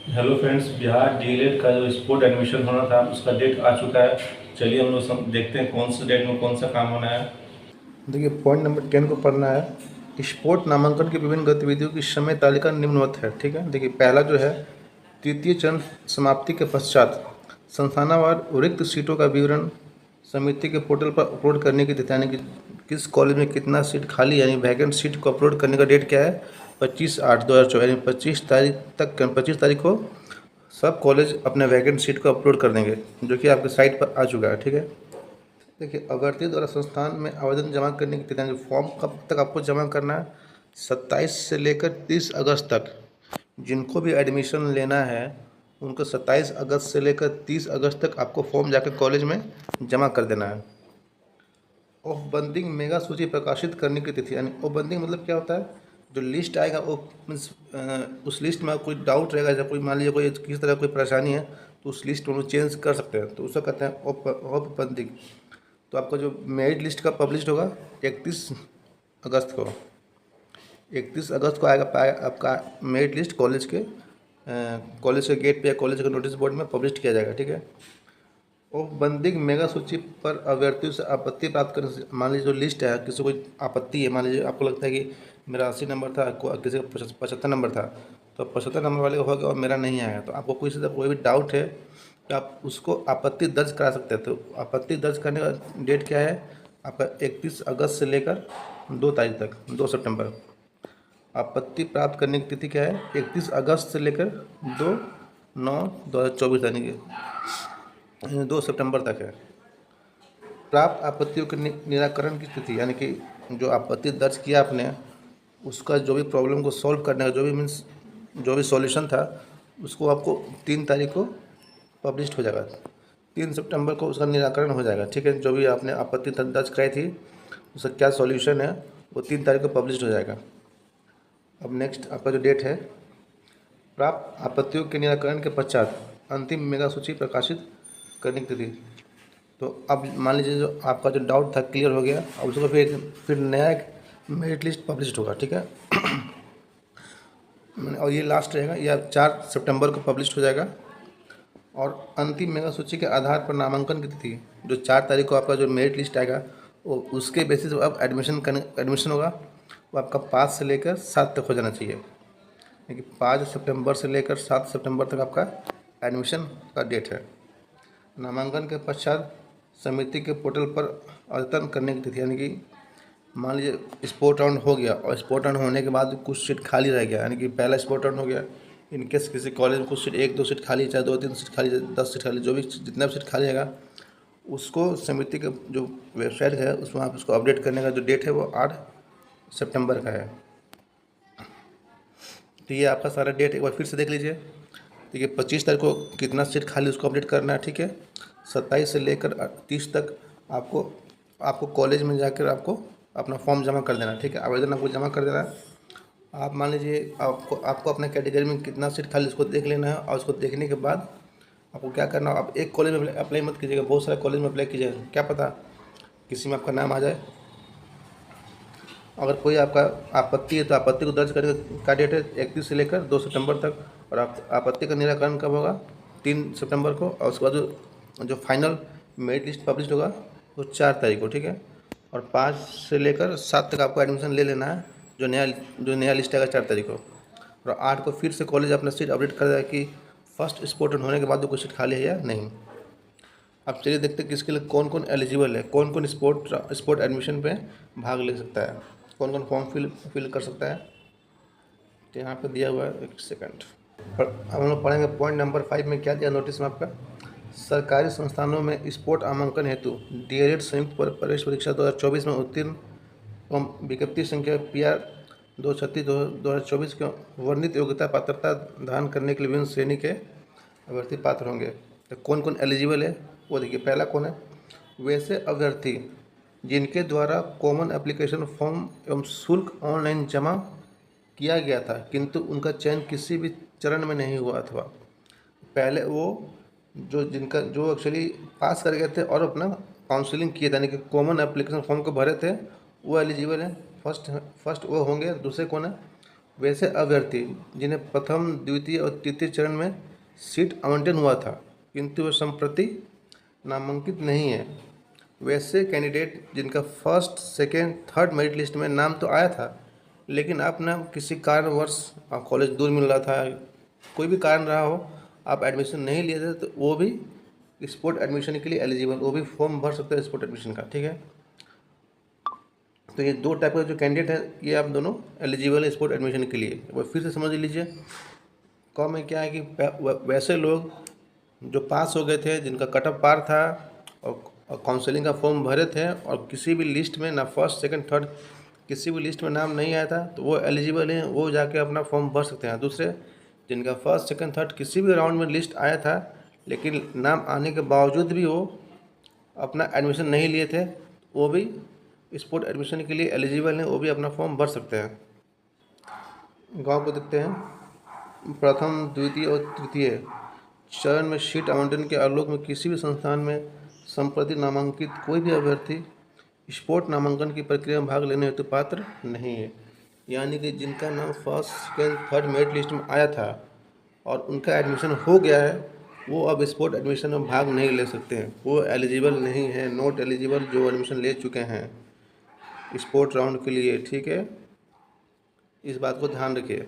Hello friends, Bihar DElEd का जो sport admission होना था उसका डेट आ चुका है। चलिए हम लोग देखते हैं कौन से डेट में कौन सा काम होना है। देखिए पॉइंट नंबर 10 को पढ़ना है। स्पोर्ट नामांकन की विभिन्न गतिविधियों की समय तालिका निम्नवत है। ठीक है, देखिए पहला जो है तृतीय चरण समाप्ति के पश्चात संस्थानवार रिक्त सीटों का विवरण समिति के पोर्टल पर अपलोड करने की तिथि, यानी कि किस कॉलेज में कितना सीट खाली यानी वैकेंट सीट को अपलोड करने का डेट क्या है? 25/8/2024, यानी 25 तारीख को सब कॉलेज अपने वैकेंट सीट को अपलोड कर देंगे, जो कि आपके साइट पर आ चुका है। ठीक है, देखिए अभ्यर्थी द्वारा संस्थान में आवेदन जमा करने की तिथि, फॉर्म कब तक आपको जमा करना है? 27 से लेकर 30 अगस्त तक। जिनको भी एडमिशन लेना है उनको 27 अगस्त से लेकर 30 अगस्त तक आपको फॉर्म जाकर कॉलेज में जमा कर देना है। औपबंदिंग मेगा सूची प्रकाशित करने की तिथि, यानी औपबंदिंग मतलब क्या होता है? जो लिस्ट आएगा वो मीन्स उस लिस्ट में कोई डाउट रहेगा, जब कोई मान लीजिए कोई किसी तरह कोई परेशानी है तो उस लिस्ट में वो चेंज कर सकते हैं, तो उसको कहते हैं औपबंदिंग। तो आपका जो मेरिट लिस्ट का पब्लिश होगा 31 अगस्त को। 31 अगस्त को आएगा आपका मेरिट लिस्ट कॉलेज के गेट पे या कॉलेज के नोटिस बोर्ड में पब्लिश किया जाएगा। ठीक है, औपबंदिक मेगा सूची पर अभ्यर्थियों से आपत्ति प्राप्त करने से, मान लीजिए जो लिस्ट है किसी को आपत्ति है, मान लीजिए आपको लगता है कि मेरा 80 नंबर था, किसी का 75 नंबर था, तो 75 नंबर वाले का हो गया और मेरा नहीं आया, तो आपको किसी से कोई भी डाउट है तो आप उसको आपत्ति दर्ज करा सकते हैं। तो आपत्ति दर्ज करने का डेट क्या है आपका? 31 अगस्त से लेकर 2 तारीख तक, 2 सितंबर। आपत्ति प्राप्त करने की तिथि क्या है? 31 अगस्त से लेकर 2/9/2024, यानी कि 2 सितंबर तक है। प्राप्त आपत्तियों के निराकरण की तिथि, यानी कि जो आपत्ति दर्ज किया आपने उसका जो भी प्रॉब्लम को सॉल्व करने का जो भी सॉल्यूशन था उसको आपको 3 तारीख को पब्लिश हो जाएगा। 3 सितंबर को उसका निराकरण हो जाएगा। ठीक है, जो भी आपने आपत्ति दर्ज कराई थी उसका क्या सॉल्यूशन है वो 3 तारीख को पब्लिश हो जाएगा। अब नेक्स्ट आपका जो डेट है, प्राप्त आपत्तियों के निराकरण के पश्चात अंतिम मेगा सूची प्रकाशित करने की तिथि। तो अब मान लीजिए जो आपका जो डाउट था क्लियर हो गया, अब उसको फिर नया एक मेरिट लिस्ट पब्लिश होगा। ठीक है, और ये लास्ट रहेगा, यह 4 सितंबर को पब्लिश हो जाएगा। और अंतिम मेगा सूची के आधार पर नामांकन की तिथि जो 4 तारीख को आपका जो मेरिट लिस्ट आएगा वो उसके बेसिस पर अब एडमिशन होगा, वो आपका 5 से लेकर 7 तक हो जाना चाहिए। यानी कि 5 सितंबर से लेकर 7 सितंबर तक आपका एडमिशन का डेट है। नामांकन के पश्चात समिति के पोर्टल पर आवेदन करने की तिथि, यानी कि मान लीजिए स्पोर्ट राउंड हो गया और स्पोर्ट राउंड होने के बाद कुछ सीट खाली रह गया, यानी कि पहला स्पोर्ट राउंड हो गया, इनकेस किसी कॉलेज में कुछ सीट 1-2 सीट खाली, चाहे 2-3 सीट खाली, 10 सीट खाली, जो भी जितना भी सीट खाली रहेगा उसको समिति के जो वेबसाइट है उसमें आप उसको अपडेट करने का जो डेट है वो 8 सितंबर का है। तो ये आपका सारा डेट एक बार फिर से देख लीजिए। देखिए 25 तारीख को कितना सीट खाली उसको अपडेट करना है। ठीक है, 27 से लेकर 30 तक आपको आपको कॉलेज में जाकर आपको अपना फॉर्म जमा कर देना है। ठीक है, आवेदन आपको जमा कर देना है। आप मान लीजिए आपको आपको अपने कैटेगरी में कितना सीट खाली उसको देख लेना है, और उसको देखने के बाद आपको क्या करना है, आप एक कॉलेज में अप्लाई मत कीजिएगा, बहुत सारे कॉलेज में अप्लाई कीजिएगा, क्या पता किसी में आपका नाम आ जाए। अगर कोई आपका आपत्ति है तो आपत्ति को दर्ज करने का डेट है 31 से लेकर 2 सितंबर तक, और आपत्ति का निराकरण कब होगा? 3 सितंबर को, और उसके बाद जो फाइनल मेरिट लिस्ट पब्लिश होगा वो 4 तारीख को। ठीक है, और 5 से लेकर 7 तक आपको एडमिशन ले लेना है, जो नया लिस्ट आएगा 4 तारीख को। और 8 को फिर से कॉलेज अपना सीट अपडेट कर देगा कि फर्स्ट स्पोर्ट होने के बाद कोई सीट खाली है या नहीं। अब चलिए देखते हैं किसके लिए कौन कौन एलिजिबल है, कौन कौन स्पोर्ट एडमिशन पे भाग ले सकता है, कौन कौन फॉर्म फिल कर सकता है। तो यहाँ पे दिया हुआ है, एक सेकंड। अब हम लोग पढ़ेंगे पॉइंट नंबर 5 में क्या दिया नोटिस में आपका। सरकारी संस्थानों में स्पोर्ट नामांकन हेतु डीएलएड संयुक्त प्रवेश परीक्षा 2024 में उत्तीर्ण एवं विज्ञप्ति संख्या PR 236/2024 के वर्णित योग्यता पात्रता धारण करने के लिए विभिन्न श्रेणी के अभ्यर्थी पात्र होंगे। तो कौन कौन एलिजिबल है वो देखिए। पहला कौन है? वैसे अभ्यर्थी जिनके द्वारा कॉमन एप्लीकेशन फॉर्म एवं शुल्क ऑनलाइन जमा किया गया था किंतु उनका चयन किसी भी चरण में नहीं हुआ, अथवा पहले वो जो एक्चुअली पास कर गए थे और अपना काउंसलिंग किए थे, यानी कि कॉमन एप्लीकेशन फॉर्म को भरे थे, वो एलिजिबल है। फर्स्ट वो होंगे। दूसरे कौन है? वैसे अभ्यर्थी जिन्हें प्रथम, द्वितीय और तृतीय चरण में सीट आवंटन हुआ था किंतु वे संप्रति नामांकित नहीं है। वैसे कैंडिडेट जिनका first, second, third merit list में नाम तो आया था, लेकिन आप ना किसी कारणवश आप कॉलेज दूर मिल रहा था, कोई भी कारण रहा हो, आप एडमिशन नहीं लिए थे, तो वो भी स्पोर्ट एडमिशन के लिए एलिजिबल, वो भी फॉर्म भर सकते हैं स्पोर्ट एडमिशन का। ठीक है, तो ये दो टाइप का जो कैंडिडेट है, ये आप दोनों एलिजिबल है स्पोर्ट एडमिशन के लिए। वो फिर से समझ लीजिए, कॉम में क्या है कि वैसे लोग जो पास हो गए थे, जिनका कट ऑफ पार था और काउंसलिंग का फॉर्म भरे थे और किसी भी लिस्ट में ना फर्स्ट, सेकंड, थर्ड किसी भी लिस्ट में नाम नहीं आया था, तो वो एलिजिबल हैं, वो जाके अपना फॉर्म भर सकते हैं। दूसरे जिनका फर्स्ट, सेकंड, थर्ड किसी भी राउंड में लिस्ट आया था, लेकिन नाम आने के बावजूद भी वो अपना एडमिशन नहीं लिए थे, वो भी स्पोर्ट एडमिशन के लिए एलिजिबल हैं, वो भी अपना फॉर्म भर सकते हैं। गाँव को देखते हैं, प्रथम, द्वितीय और तृतीय चरण में सीट आवंटन के आलोक में किसी भी संस्थान में संप्रति नामांकित कोई भी अभ्यर्थी स्पोर्ट नामांकन की प्रक्रिया में भाग लेने हेतु पात्र नहीं है। यानी कि जिनका नाम first, second, third merit list में आया था और उनका एडमिशन हो गया है, वो अब स्पोर्ट एडमिशन में भाग नहीं ले सकते हैं, वो एलिजिबल नहीं है, नॉट एलिजिबल जो एडमिशन ले चुके हैं स्पोर्ट राउंड के लिए। ठीक है, इस बात को ध्यान रखिए।